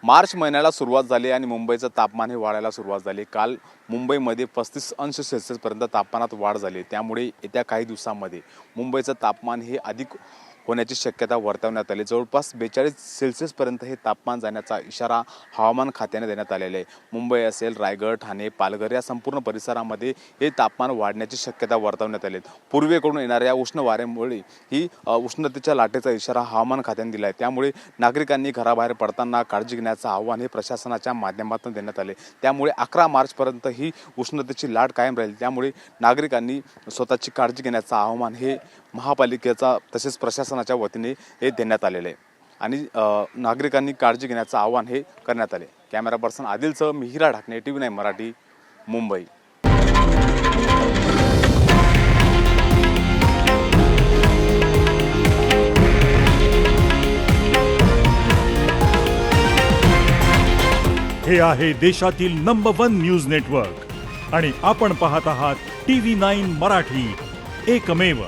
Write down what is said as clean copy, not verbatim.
मार्च महिन्याला सुरुवात झाली आणि मुंबईचं तापमान हे वाढायला सुरुवात झाली। काल मुंबईमध्ये 35 अंश सेल्सिअसपर्यंत तापमानात वाढ झाली। त्यामुळे येत्या काही दिवसांमध्ये मुंबईचं तापमान हे अधिक होण्याची शक्यता वर्तवण्यात आली। जवळपास 42 सेल्सिअसपर्यंत हे तापमान जाण्याचा इशारा हवामान खात्याने देण्यात आलेला आहे। मुंबई असेल, रायगड, ठाणे, पालघर या संपूर्ण परिसरामध्ये हे तापमान वाढण्याची शक्यता वर्तवण्यात आली आहे। पूर्वेकडून येणाऱ्या उष्ण वाऱ्यामुळे ही उष्णतेच्या लाटेचा इशारा हवामान खात्याने दिला आहे। त्यामुळे नागरिकांनी घराबाहेर पडताना काळजी घेण्याचं आवाहन हे प्रशासनाच्या माध्यमातून देण्यात आले। त्यामुळे 11 मार्चपर्यंत ही उष्णतेची लाट कायम राहील। त्यामुळे नागरिकांनी स्वतःची काळजी घेण्याचं आवाहन हे महापालिकेचा तसेच प्रशासनाच्या वतीने हे देण्यात आलेले आहे आणि नागरिकांनी काळजी घेण्याचं आवाहन हे करण्यात आले। Camera person आदिलसह Mihira Dhakane, TV9 Marathi, Mumbai. हे आहे देशातील नंबर 1 न्यूज नेटवर्क आणि आपण पाहत आहात TV9 मराठी, एकमेव।